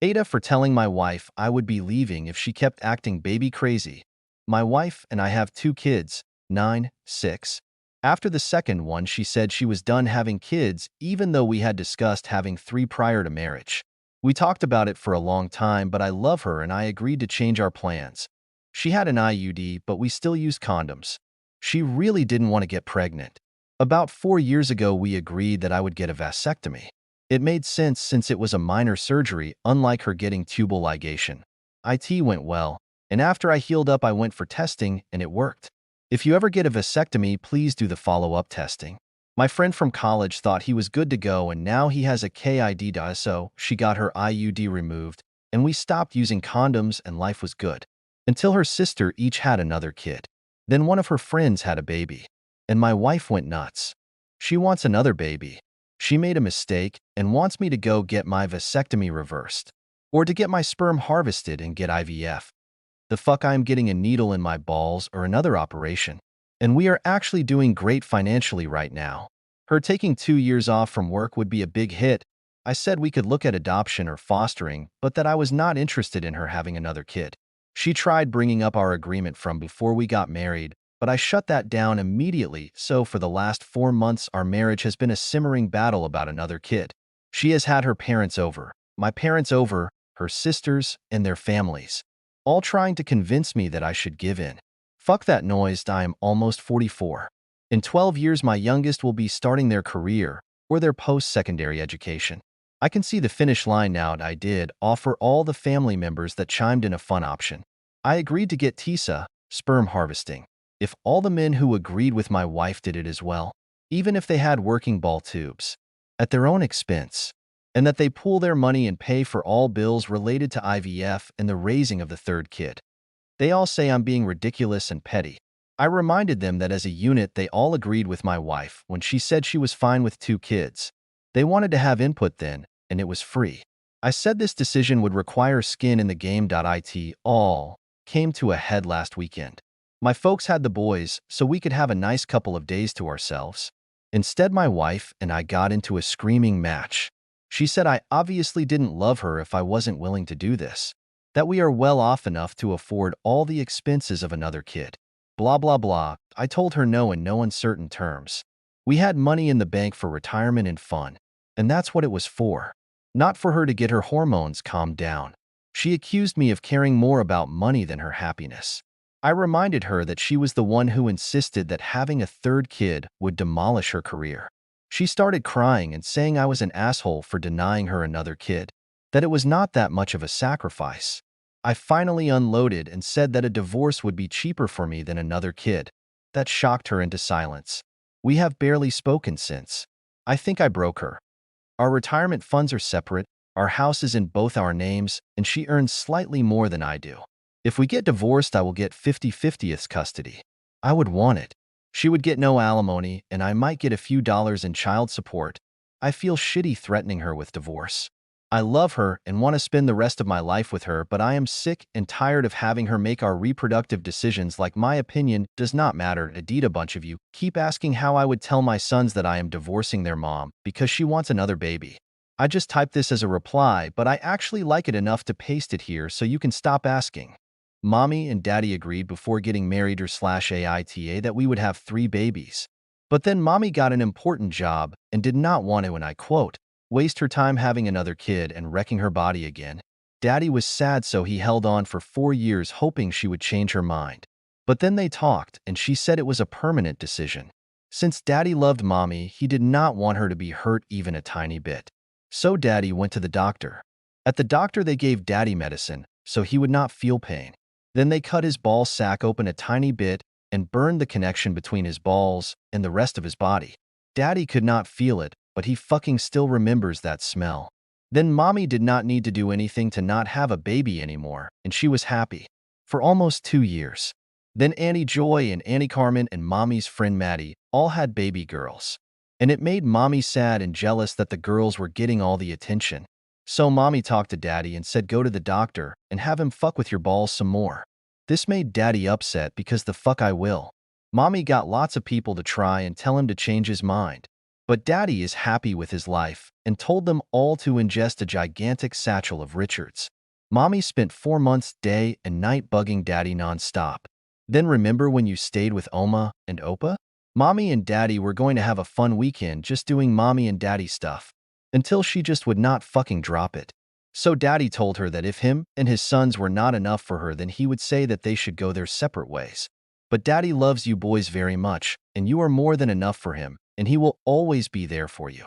Ada for telling my wife I would be leaving if she kept acting baby crazy. My wife and I have two kids, 9, 6. After the second one, she said she was done having kids even though we had discussed having 3 prior to marriage. We talked about it for a long time, but I love her and I agreed to change our plans. She had an IUD, but we still use condoms. She really didn't want to get pregnant. About 4 years ago, we agreed that I would get a vasectomy. It made sense since it was a minor surgery, unlike her getting tubal ligation. IT went well, and after I healed up, I went for testing, and it worked. If you ever get a vasectomy, please do the follow-up testing. My friend from college thought he was good to go, and now he has a KID, so she got her IUD removed, and we stopped using condoms, and life was good. Until her sister each had another kid. Then one of her friends had a baby, and my wife went nuts. She wants another baby. She made a mistake and wants me to go get my vasectomy reversed, or to get my sperm harvested and get IVF. The fuck, I'm getting a needle in my balls or another operation. And we are actually doing great financially right now. Her taking 2 years off from work would be a big hit. I said we could look at adoption or fostering, but that I was not interested in her having another kid. She tried bringing up our agreement from before we got married, but I shut that down immediately, so for the last 4 months our marriage has been a simmering battle about another kid. She has had her parents over, my parents over, her sisters, and their families, all trying to convince me that I should give in. Fuck that noise, I am almost 44. In 12 years my youngest will be starting their career or their post-secondary education. I can see the finish line now, and I did offer all the family members that chimed in a fun option. I agreed to get TISA, sperm harvesting, if all the men who agreed with my wife did it as well, even if they had working ball tubes, at their own expense, and that they pool their money and pay for all bills related to IVF and the raising of the third kid. They all say I'm being ridiculous and petty. I reminded them that as a unit they all agreed with my wife when she said she was fine with 2 kids. They wanted to have input then, and it was free. I said this decision would require skin in the game. It all came to a head last weekend. My folks had the boys, so we could have a nice couple of days to ourselves. Instead, my wife and I got into a screaming match. She said I obviously didn't love her if I wasn't willing to do this, that we are well off enough to afford all the expenses of another kid. Blah, blah, blah. I told her no in no uncertain terms. We had money in the bank for retirement and fun, and that's what it was for. Not for her to get her hormones calmed down. She accused me of caring more about money than her happiness. I reminded her that she was the one who insisted that having a third kid would demolish her career. She started crying and saying I was an asshole for denying her another kid, that it was not that much of a sacrifice. I finally unloaded and said that a divorce would be cheaper for me than another kid. That shocked her into silence. We have barely spoken since. I think I broke her. Our retirement funds are separate, our house is in both our names, and she earns slightly more than I do. If we get divorced, I will get 50/50 custody. I would want it. She would get no alimony, and I might get a few dollars in child support. I feel shitty threatening her with divorce. I love her and want to spend the rest of my life with her, but I am sick and tired of having her make our reproductive decisions. Like, my opinion does not matter. Indeed, a bunch of you keep asking how I would tell my sons that I am divorcing their mom because she wants another baby. I just typed this as a reply, but I actually like it enough to paste it here so you can stop asking. Mommy and Daddy agreed before getting married /aita that we would have 3 babies. But then Mommy got an important job and did not want to, and I quote, waste her time having another kid and wrecking her body again. Daddy was sad, so he held on for 4 years hoping she would change her mind. But then they talked and she said it was a permanent decision. Since Daddy loved Mommy, he did not want her to be hurt even a tiny bit. So Daddy went to the doctor. At the doctor they gave Daddy medicine so he would not feel pain. Then they cut his ball sack open a tiny bit and burned the connection between his balls and the rest of his body. Daddy could not feel it, but he fucking still remembers that smell. Then Mommy did not need to do anything to not have a baby anymore, and she was happy. For almost 2 years. Then Annie Joy and Annie Carmen and Mommy's friend Maddie all had baby girls. And it made Mommy sad and jealous that the girls were getting all the attention. So Mommy talked to Daddy and said go to the doctor and have him fuck with your balls some more. This made Daddy upset because the fuck I will. Mommy got lots of people to try and tell him to change his mind. But Daddy is happy with his life and told them all to ingest a gigantic satchel of Richards. Mommy spent 4 months day and night bugging Daddy non-stop. Then remember when you stayed with Oma and Opa? Mommy and Daddy were going to have a fun weekend just doing Mommy and Daddy stuff, until she just would not fucking drop it. So Daddy told her that if him and his sons were not enough for her, then he would say that they should go their separate ways. But Daddy loves you boys very much, and you are more than enough for him, and he will always be there for you.